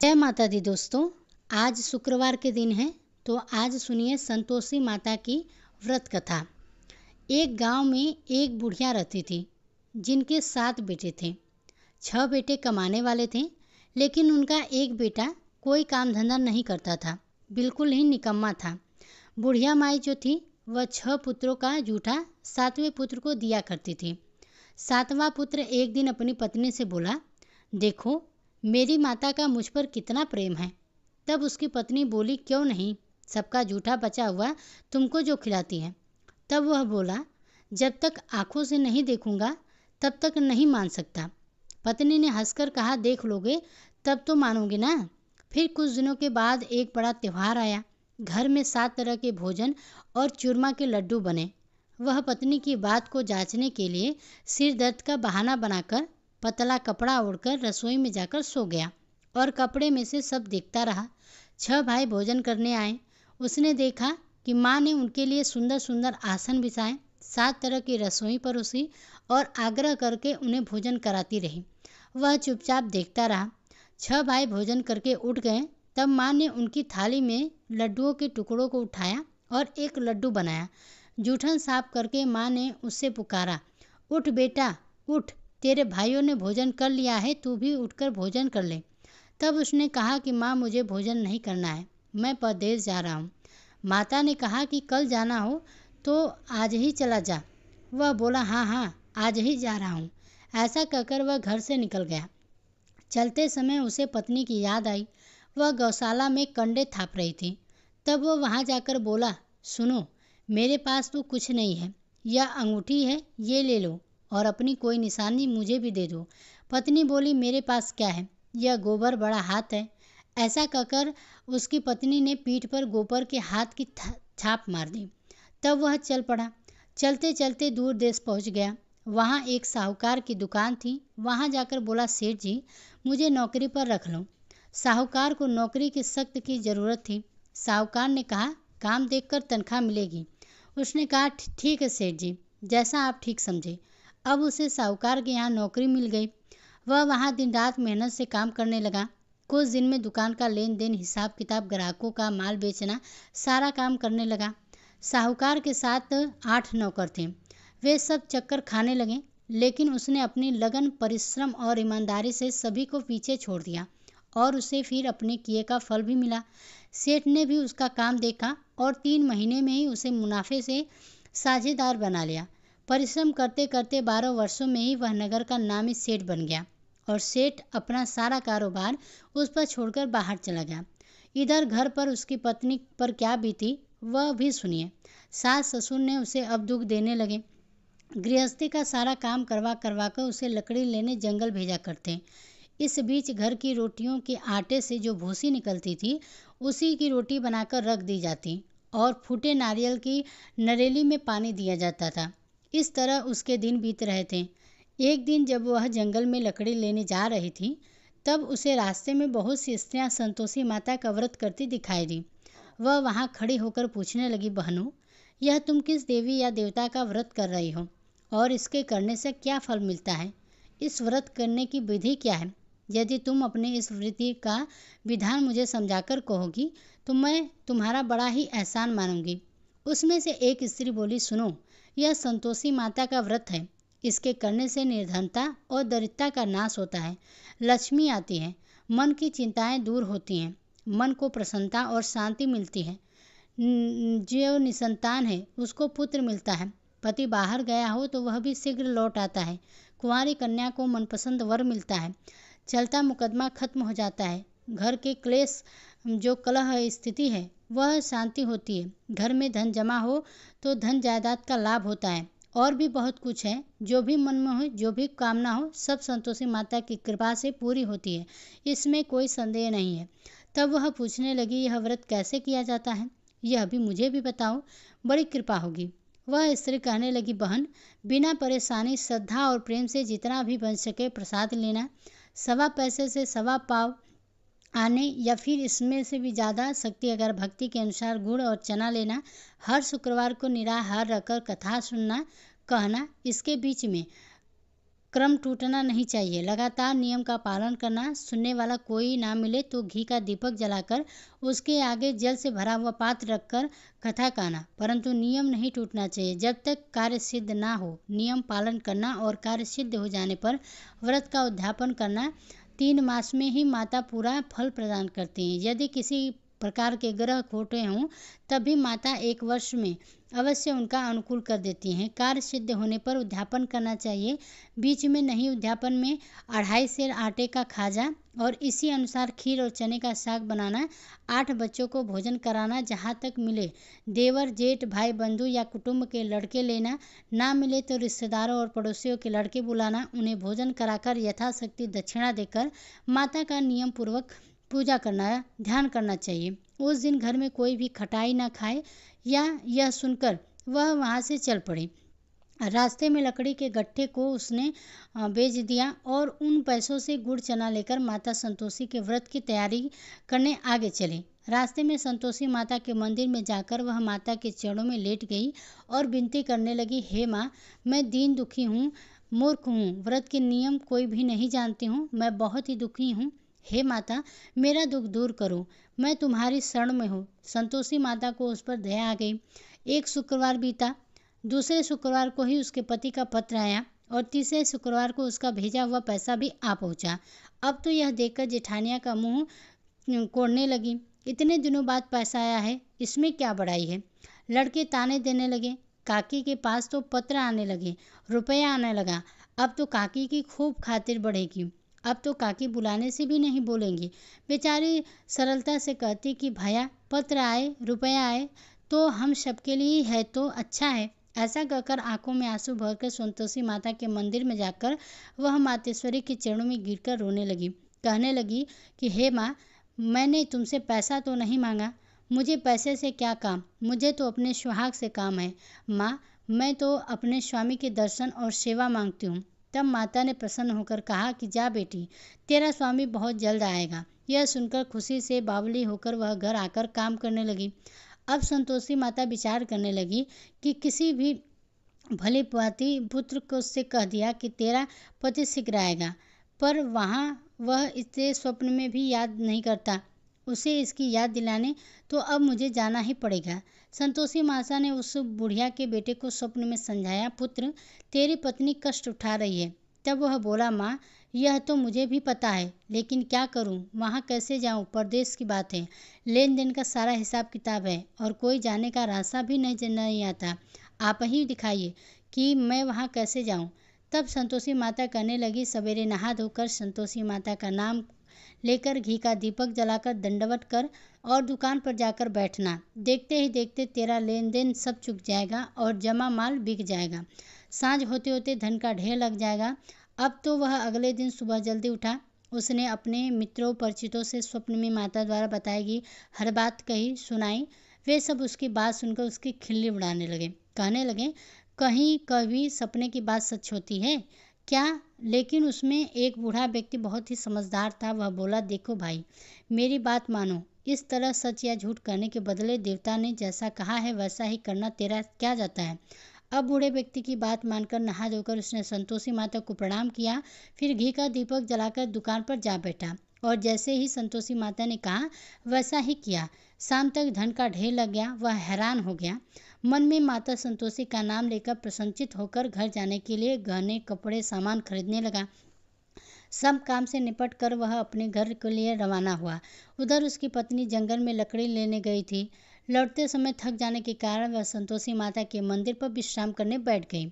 जय माता दी दोस्तों। आज शुक्रवार के दिन है, तो आज सुनिए संतोषी माता की व्रत कथा। एक गांव में एक बुढ़िया रहती थी जिनके 7 बेटे थे। 6 बेटे कमाने वाले थे, लेकिन उनका एक बेटा कोई काम धंधा नहीं करता था, बिल्कुल ही निकम्मा था। बुढ़िया माई जो थी वह 6 पुत्रों का जूठा 7वें पुत्र को दिया करती थी। 7वां पुत्र एक दिन अपनी पत्नी से बोला, देखो मेरी माता का मुझ पर कितना प्रेम है। तब उसकी पत्नी बोली, क्यों नहीं, सबका जूठा बचा हुआ तुमको जो खिलाती है। तब वह बोला, जब तक आंखों से नहीं देखूंगा तब तक नहीं मान सकता। पत्नी ने हंसकर कहा, देख लोगे तब तो मानोगे ना। फिर कुछ दिनों के बाद एक बड़ा त्योहार आया। घर में 7 तरह के भोजन और चूरमा के लड्डू बने। वह पत्नी की बात को जांचने के लिए सिर दर्द का बहाना बनाकर पतला कपड़ा ओढ़कर रसोई में जाकर सो गया और कपड़े में से सब देखता रहा। 6 भाई भोजन करने आए। उसने देखा कि माँ ने उनके लिए सुंदर सुंदर आसन बिछाए, 7 तरह की रसोई परोसी और आग्रह करके उन्हें भोजन कराती रही। वह चुपचाप देखता रहा। 6 भाई भोजन करके उठ गए। तब माँ ने उनकी थाली में लड्डुओं के टुकड़ों को उठाया और एक लड्डू बनाया। जूठन साफ करके माँ ने उससे पुकारा, उठ बेटा उठ, तेरे भाइयों ने भोजन कर लिया है, तू भी उठकर भोजन कर ले। तब उसने कहा कि माँ मुझे भोजन नहीं करना है, मैं परदेश जा रहा हूँ। माता ने कहा कि कल जाना हो तो आज ही चला जा। वह बोला, हाँ हाँ आज ही जा रहा हूँ। ऐसा कहकर वह घर से निकल गया। चलते समय उसे पत्नी की याद आई। वह गौशाला में कंडे थाप रही थी। तब वह वहाँ जाकर बोला, सुनो मेरे पास तो कुछ नहीं है, यह अंगूठी है, ये ले लो और अपनी कोई निशानी मुझे भी दे दो। पत्नी बोली, मेरे पास क्या है, यह गोबर बड़ा हाथ है। ऐसा कहकर उसकी पत्नी ने पीठ पर गोबर के हाथ की छाप मार दी। तब वह चल पड़ा। चलते चलते दूर देश पहुंच गया। वहाँ एक साहूकार की दुकान थी। वहाँ जाकर बोला, सेठ जी मुझे नौकरी पर रख लो। साहूकार को नौकरी की सख्त की ज़रूरत थी। साहूकार ने कहा, काम देखकर तनख्वाह मिलेगी। उसने कहा, ठीक है सेठ जी, जैसा आप ठीक समझे। अब उसे साहूकार के यहाँ नौकरी मिल गई। वह वहाँ दिन रात मेहनत से काम करने लगा। कुछ दिन में दुकान का लेन देन, हिसाब किताब, ग्राहकों का माल बेचना, सारा काम करने लगा। साहूकार के साथ 8 नौकर थे। वे सब चक्कर खाने लगे, लेकिन उसने अपनी लगन, परिश्रम और ईमानदारी से सभी को पीछे छोड़ दिया और उसे फिर अपने किए का फल भी मिला। सेठ ने भी उसका काम देखा और 3 महीने में ही उसे मुनाफे से साझेदार बना लिया। परिश्रम करते करते 12 वर्षों में ही वह नगर का नामी सेठ बन गया और सेठ अपना सारा कारोबार उस पर छोड़कर बाहर चला गया। इधर घर पर उसकी पत्नी पर क्या बीती वह भी सुनिए। सास ससुर ने उसे अब दुख देने लगे। गृहस्थी का सारा काम करवा कर उसे लकड़ी लेने जंगल भेजा करते। इस बीच घर की रोटियों के आटे से जो भूसी निकलती थी उसी की रोटी बनाकर रख दी जाती और फूटे नारियल की नरेली में पानी दिया जाता था। इस तरह उसके दिन बीत रहे थे। एक दिन जब वह जंगल में लकड़ी लेने जा रही थी, तब उसे रास्ते में बहुत सी स्त्रियां संतोषी माता का व्रत करती दिखाई दी। वह वहां खड़ी होकर पूछने लगी, बहनों यह तुम किस देवी या देवता का व्रत कर रही हो और इसके करने से क्या फल मिलता है? इस व्रत करने की विधि क्या है? यदि तुम अपने इस विधि का विधान मुझे समझाकर कहोगी तो मैं तुम्हारा बड़ा ही एहसान मानूंगी। उसमें से एक स्त्री बोली, सुनो यह संतोषी माता का व्रत है। इसके करने से निर्धनता और दरिद्रता का नाश होता है, लक्ष्मी आती है, मन की चिंताएं दूर होती हैं, मन को प्रसन्नता और शांति मिलती है। जो निसंतान है उसको पुत्र मिलता है। पति बाहर गया हो तो वह भी शीघ्र लौट आता है। कुंवारी कन्या को मनपसंद वर मिलता है। चलता मुकदमा खत्म हो जाता है। घर के क्लेश, जो कलह स्थिति है वह शांति होती है। घर में धन जमा हो तो धन जायदाद का लाभ होता है। और भी बहुत कुछ है, जो भी मन में हो, जो भी कामना हो, सब संतोषी माता की कृपा से पूरी होती है, इसमें कोई संदेह नहीं है। तब वह पूछने लगी, यह व्रत कैसे किया जाता है, यह भी मुझे भी बताओ, बड़ी कृपा होगी। वह स्त्री कहने लगी, बहन बिना परेशानी, श्रद्धा और प्रेम से जितना भी बन सके प्रसाद लेना। 1.25 पैसे से 1.25 पाव आने या फिर इसमें से भी ज़्यादा शक्ति अगर भक्ति के अनुसार गुड़ और चना लेना। हर शुक्रवार को निराहार रखकर कथा सुनना, कहना। इसके बीच में क्रम टूटना नहीं चाहिए। लगातार नियम का पालन करना। सुनने वाला कोई ना मिले तो घी का दीपक जलाकर उसके आगे जल से भरा हुआ पात्र रखकर कथा कहना, परंतु नियम नहीं टूटना चाहिए। जब तक कार्य सिद्ध ना हो नियम पालन करना और कार्य सिद्ध हो जाने पर व्रत का उद्यापन करना। 3 मास में ही माता पूरा फल प्रदान करती हैं। यदि किसी प्रकार के ग्रह खोटे हों तब भी माता 1 वर्ष में अवश्य उनका अनुकूल कर देती हैं। कार्य सिद्ध होने पर उद्यापन करना चाहिए। बीच में नहीं। उद्यापन में 2.5 सेर आटे का खाजा और इसी अनुसार खीर और चने का साग बनाना। 8 बच्चों को भोजन कराना। जहाँ तक मिले देवर जेठ भाई बंधु या कुटुंब के लड़के लेना। ना मिले तो रिश्तेदारों और पड़ोसियों के लड़के बुलाना। उन्हें भोजन कराकर यथाशक्ति दक्षिणा देकर माता का नियम पूर्वक पूजा करना, ध्यान करना चाहिए। उस दिन घर में कोई भी खटाई ना खाए या यह सुनकर वह वहाँ से चल पड़े। रास्ते में लकड़ी के गट्ठे को उसने बेच दिया और उन पैसों से गुड़ चना लेकर माता संतोषी के व्रत की तैयारी करने आगे चले। रास्ते में संतोषी माता के मंदिर में जाकर वह माता के चरणों में लेट गई और विनती करने लगी, हे माँ, मैं दीन दुखी हूँ, मूर्ख हूँ, व्रत के नियम कोई भी नहीं जानती हूँ, मैं बहुत ही दुखी हूँ। हे माता, मेरा दुख दूर करो, मैं तुम्हारी शरण में हूँ। संतोषी माता को उस पर दया आ गई। एक शुक्रवार बीता। दूसरे शुक्रवार को ही उसके पति का पत्र आया और तीसरे शुक्रवार को उसका भेजा हुआ पैसा भी आ पहुंचा। अब तो यह देखकर जेठानिया का मुंह कोड़ने लगी। इतने दिनों बाद पैसा आया है, इसमें क्या बड़ाई है। लड़के ताने देने लगे। काकी के पास तो पत्र आने लगे, रुपया आने लगा। अब तो काकी की खूब खातिर बढ़ेगी। अब तो काकी बुलाने से भी नहीं बोलेंगी। बेचारी सरलता से कहती कि भैया पत्र आए, रुपया आए तो हम सबके लिए है तो अच्छा है। ऐसा कहकर आंखों में आंसू भरकर संतोषी माता के मंदिर में जाकर वह मातेश्वरी के चरणों में गिरकर रोने लगी। कहने लगी कि हे माँ, मैंने तुमसे पैसा तो नहीं मांगा, मुझे पैसे से क्या काम, मुझे तो अपने सुहाग से काम है। माँ, मैं तो अपने स्वामी के दर्शन और सेवा मांगती हूँ। तब माता ने प्रसन्न होकर कहा कि जा बेटी, तेरा स्वामी बहुत जल्द आएगा। यह सुनकर खुशी से बावली होकर वह घर आकर काम करने लगी। अब संतोषी माता विचार करने लगी कि किसी भी भली भांति पुत्र को उससे कह दिया कि तेरा पति शीघ्र आएगा, पर वहाँ वह इसे स्वप्न में भी याद नहीं करता। उसे इसकी याद दिलाने तो अब मुझे जाना ही पड़ेगा। संतोषी माता ने उस बुढ़िया के बेटे को स्वप्न में समझाया, पुत्र, तेरी पत्नी कष्ट उठा रही है। तब वह बोला, माँ, यह तो मुझे भी पता है, लेकिन क्या करूं, वहां कैसे जाऊं, परदेश की बात है, लेन देन का सारा हिसाब किताब है और कोई जाने का रास्ता भी नहीं आता। आप ही दिखाइए कि मैं वहां कैसे जाऊं। तब संतोषी माता कहने लगी, सवेरे नहा धोकर संतोषी माता का नाम लेकर घी का दीपक जलाकर दंडवत कर और दुकान पर जाकर बैठना। देखते ही देखते तेरा लेन देन सब चुक जाएगा और जमा माल बिक जाएगा। सांझ होते होते धन का ढेर लग जाएगा। अब तो वह अगले दिन सुबह जल्दी उठा। उसने अपने मित्रों परिचितों से स्वप्न में माता द्वारा बताई गई हर बात कही सुनाई। वे सब उसकी बात सुनकर उसकी खिल्ली उड़ाने लगे। कहने लगे, कहीं कभी सपने की बात सच होती है क्या। लेकिन उसमें एक बूढ़ा व्यक्ति बहुत ही समझदार था। वह बोला, देखो भाई, मेरी बात मानो, इस तरह सच या झूठ करने के बदले देवता ने जैसा कहा है वैसा ही करना तेरा क्या जाता है। अब बूढ़े व्यक्ति की बात मानकर नहा धोकर उसने संतोषी माता को प्रणाम किया, फिर घी का दीपक जलाकर दुकान पर जा बैठा और जैसे ही संतोषी माता ने कहा वैसा ही किया। शाम तक धन का ढेर लग गया। वह हैरान हो गया। मन में माता संतोषी का नाम लेकर प्रसन्नचित होकर घर जाने के लिए गहने कपड़े सामान खरीदने लगा। सब काम से निपट कर वह अपने घर के लिए रवाना हुआ। उधर उसकी पत्नी जंगल में लकड़ी लेने गई थी। लौटते समय थक जाने के कारण वह संतोषी माता के मंदिर पर विश्राम करने बैठ गई।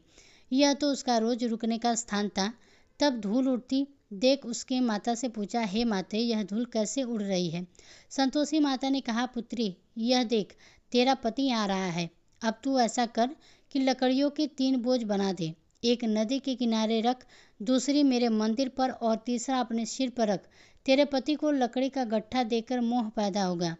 यह तो उसका रोज रुकने का स्थान था। तब धूल उड़ती देख उसके माता से पूछा, हे माते, यह धूल कैसे उड़ रही है। संतोषी माता ने कहा, पुत्री, यह देख, तेरा पति आ रहा है। अब तू ऐसा कर कि लकड़ियों के 3 बोझ बना दे। एक नदी के किनारे रख, दूसरी मेरे मंदिर पर और तीसरा अपने सिर पर रख। तेरे पति को लकड़ी का गट्ठा देकर मोह पैदा होगा।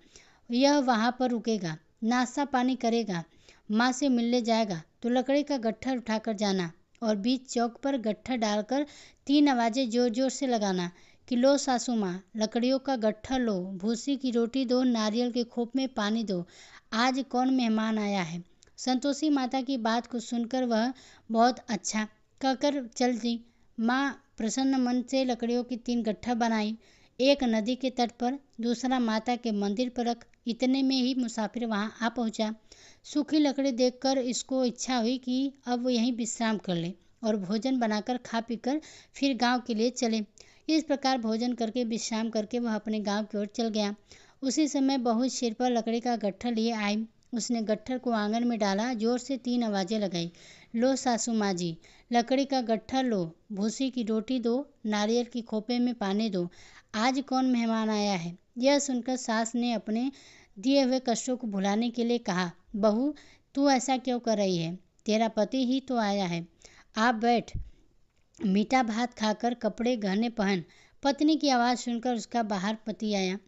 यह वहाँ पर रुकेगा, नाश्ता पानी करेगा, माँ से मिलने जाएगा तो लकड़ी का गट्ठा उठाकर जाना और बीच चौक पर गट्ठा डालकर 3 आवाज़ें जोर जोर से लगाना कि लो सासू माँ, लकड़ियों का गट्ठा लो, भूसी की रोटी दो, नारियल के खोप में पानी दो, आज कौन मेहमान आया है। संतोषी माता की बात को सुनकर वह बहुत अच्छा कहकर चल दी। माँ प्रसन्न मन से लकड़ियों की 3 गट्ठा बनाई, एक नदी के तट पर, दूसरा माता के मंदिर पर रख। इतने में ही मुसाफिर वहाँ आ पहुँचा। सूखी लकड़ी देखकर इसको इच्छा हुई कि अब वो यहीं विश्राम कर ले और भोजन बनाकर खा पीकर फिर गांव के लिए चले। इस प्रकार भोजन करके विश्राम करके वह अपने गांव की ओर चल गया। उसी समय बहू सिर पर लकड़ी का गट्ठर लिए आई। उसने गट्ठर को आंगन में डाला, जोर से 3 आवाजें लगाई। लो सासू माँ जी, लकड़ी का गट्ठर लो, भूसी की रोटी दो, नारियल की खोपे में पानी दो, आज कौन मेहमान आया है। यह सुनकर सास ने अपने दिए हुए कष्टों को भुलाने के लिए कहा, बहू तू ऐसा क्यों कर रही है, तेरा पति ही तो आया है, आप बैठ, मीठा भात खाकर कपड़े गहने पहन। पत्नी की आवाज़ सुनकर उसका बाहर पति आया।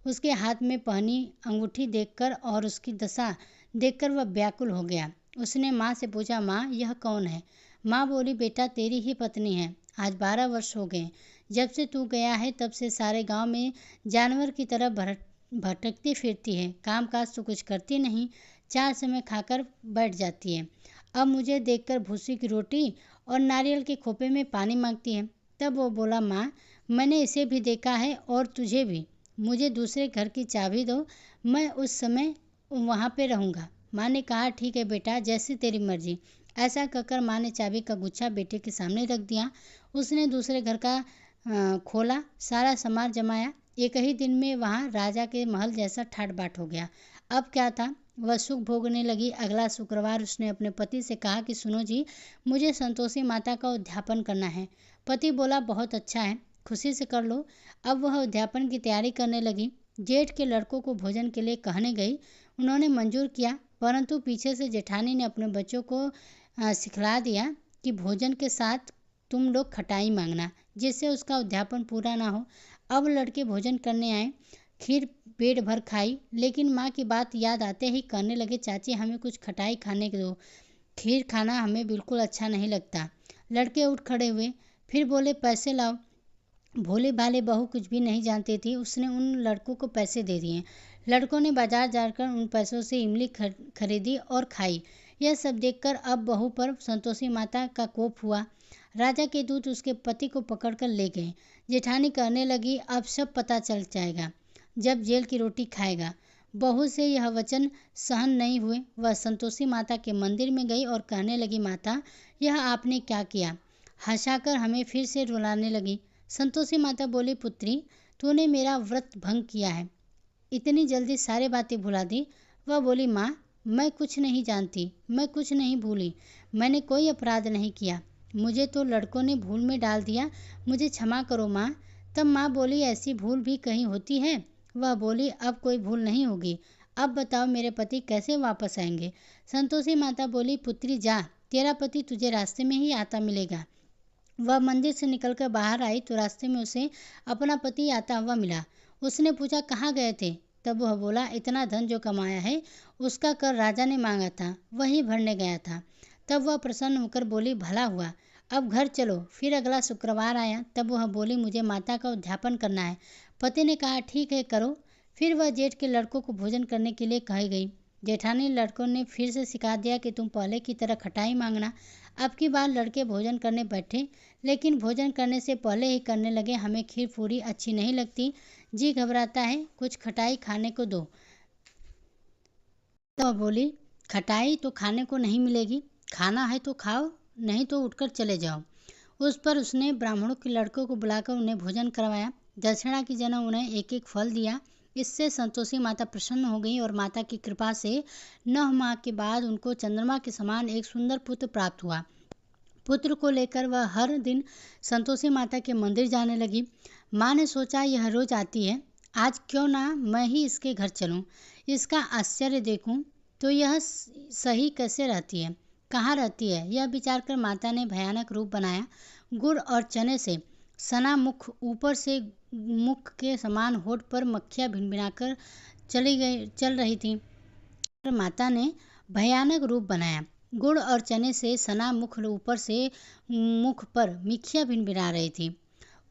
उसके हाथ में पहनी अंगूठी देखकर और उसकी दशा देखकर वह व्याकुल हो गया। उसने माँ से पूछा, माँ यह कौन है। माँ बोली, बेटा तेरी ही पत्नी है, आज 12 वर्ष हो गए, जब से तू गया है तब से सारे गांव में जानवर की तरह भटकती फिरती है, काम काज तो कुछ करती नहीं, 4 समय खाकर बैठ जाती है, अब मुझे देखकर भूसी की रोटी और नारियल के खोपे में पानी मांगती है। तब वो बोला, माँ मैंने इसे भी देखा है और तुझे भी, मुझे दूसरे घर की चाबी दो, मैं उस समय वहाँ पे रहूँगा। माँ ने कहा, ठीक है बेटा, जैसी तेरी मर्जी। ऐसा कहकर माँ ने चाबी का गुच्छा बेटे के सामने रख दिया। उसने दूसरे घर का खोला, सारा सामान जमाया। एक ही दिन में वहाँ राजा के महल जैसा ठाट बाट हो गया। अब क्या था, वह सुख भोगने लगी। अगला शुक्रवार उसने अपने पति से कहा कि सुनो जी, मुझे संतोषी माता का उद्यापन करना है। पति बोला, बहुत अच्छा है, खुशी से कर लो। अब वह उद्यापन की तैयारी करने लगी। जेठ के लड़कों को भोजन के लिए कहने गई। उन्होंने मंजूर किया, परंतु पीछे से जेठानी ने अपने बच्चों को सिखला दिया कि भोजन के साथ तुम लोग खटाई मांगना, जिससे उसका उद्यापन पूरा ना हो। अब लड़के भोजन करने आए, खीर पेट भर खाई, लेकिन माँ की बात याद आते ही कहने लगे, चाची हमें कुछ खटाई खाने दो, खीर खाना हमें बिल्कुल अच्छा नहीं लगता। लड़के उठ खड़े हुए, फिर बोले, पैसे लाओ। भोले भाले बहू कुछ भी नहीं जानती थी, उसने उन लड़कों को पैसे दे दिए। लड़कों ने बाजार जाकर उन पैसों से इमली खरीदी और खाई। यह सब देखकर अब बहू पर संतोषी माता का कोप हुआ। राजा के दूत उसके पति को पकड़कर ले गए। जेठानी कहने लगी, अब सब पता चल जाएगा जब जेल की रोटी खाएगा। बहू से यह वचन सहन नहीं हुए। वह संतोषी माता के मंदिर में गई और कहने लगी, माता यह आपने क्या किया। हंसाकर हमें फिर से रुलाने लगी। संतोषी माता बोली, पुत्री तूने मेरा व्रत भंग किया है, इतनी जल्दी सारी बातें भुला दी। वह बोली, माँ मैं कुछ नहीं जानती, मैं कुछ नहीं भूली, मैंने कोई अपराध नहीं किया, मुझे तो लड़कों ने भूल में डाल दिया, मुझे क्षमा करो माँ। तब माँ बोली, ऐसी भूल भी कहीं होती है। वह बोली, अब कोई भूल नहीं होगी, अब बताओ मेरे पति कैसे वापस आएंगे। संतोषी माता बोली, पुत्री जा, तेरा पति तुझे रास्ते में ही आता मिलेगा। वह मंदिर से निकलकर बाहर आई तो रास्ते में उसे अपना पति आता हुआ मिला। उसने पूछा, कहाँ गए थे। तब वह बोला, इतना धन जो कमाया है उसका कर राजा ने मांगा था, वही भरने गया था। तब वह प्रसन्न होकर बोली, भला हुआ, अब घर चलो। फिर अगला शुक्रवार आया, तब वह बोली, मुझे माता का उद्यापन करना है। पति ने कहा, ठीक है करो। फिर वह जेठ के लड़कों को भोजन करने के लिए कही गई। जेठानी लड़कों ने फिर से सिखा दिया कि तुम पहले की तरह खटाई मांगना। अब की बार लड़के भोजन करने बैठे, लेकिन भोजन करने से पहले ही करने लगे, हमें खीर पूरी अच्छी नहीं लगती, जी घबराता है, कुछ खटाई खाने को दो। तो बोली, खटाई तो खाने को नहीं मिलेगी, खाना है तो खाओ, नहीं तो उठकर चले जाओ। उस पर उसने ब्राह्मणों के लड़कों को बुलाकर उन्हें भोजन करवाया। दक्षिणा की जगह उन्हें एक एक फल दिया। इससे संतोषी माता प्रसन्न हो गई और माता की कृपा से 9 माह के बाद उनको चंद्रमा के समान एक सुंदर पुत्र प्राप्त हुआ। पुत्र को लेकर वह हर दिन संतोषी माता के मंदिर जाने लगी। माँ ने सोचा, यह रोज आती है, आज क्यों ना मैं ही इसके घर चलूं, इसका आश्चर्य देखूं तो यह सही कैसे रहती है, कहाँ रहती है। यह विचार कर माता ने भयानक रूप बनाया। गुड़ और चने से सना मुख, ऊपर से मुख के समान होठ पर मक्खियाँ भिनभिनाकर चल रही थी। माता ने भयानक रूप बनाया। गुड़ और चने से सना मुख, ऊपर से मुख पर मक्खियाँ भिनभिना रही थी।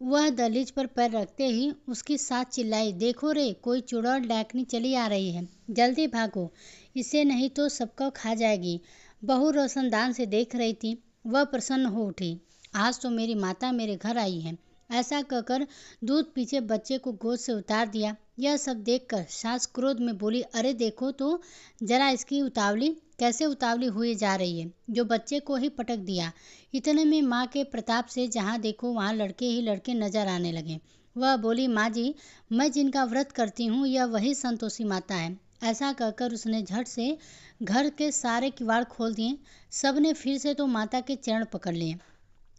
वह दहलीज पर पैर रखते ही उसकी सास चिल्लाई, देखो रे, कोई चुड़ैल डाकनी चली आ रही है, जल्दी भागो, इसे नहीं तो सबको खा जाएगी। बहू रोशनदान से देख रही थी। वह प्रसन्न हो उठी। आज तो मेरी माता मेरे घर आई है। ऐसा कहकर दूध पीछे बच्चे को गोद से उतार दिया। यह सब देखकर सास क्रोध में बोली, अरे देखो तो जरा इसकी उतावली कैसे उतावली हुई जा रही है, जो बच्चे को ही पटक दिया। इतने में माँ के प्रताप से जहाँ देखो वहाँ लड़के ही लड़के नजर आने लगे। वह बोली, माँ जी, मैं जिनका व्रत करती हूँ यह वही संतोषी माता है। ऐसा कहकर उसने झट से घर के सारे किवाड़ खोल दिए। सबने फिर से तो माता के चरण पकड़ लिए।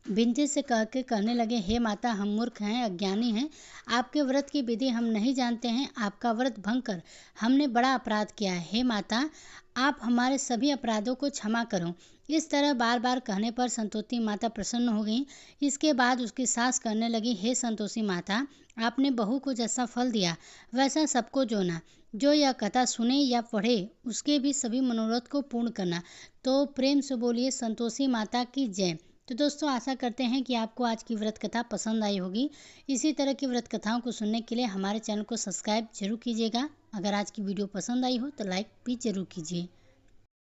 विनती से कहने लगे, हे माता, हम मूर्ख हैं, अज्ञानी हैं, आपके व्रत की विधि हम नहीं जानते हैं। आपका व्रत भंग कर हमने बड़ा अपराध किया है। हे माता, आप हमारे सभी अपराधों को क्षमा करो। इस तरह बार बार कहने पर संतोषी माता प्रसन्न हो गई। इसके बाद उसकी सास कहने लगी, हे संतोषी माता, आपने बहू को जैसा फल दिया वैसा सबको जोना। जो यह कथा सुने या पढ़े उसके भी सभी मनोरथ को पूर्ण करना। तो प्रेम से बोलिए संतोषी माता की जय। तो दोस्तों, आशा करते हैं कि आपको आज की व्रत कथा पसंद आई होगी। इसी तरह की व्रत कथाओं को सुनने के लिए हमारे चैनल को सब्सक्राइब जरूर कीजिएगा। अगर आज की वीडियो पसंद आई हो तो लाइक भी जरूर कीजिए।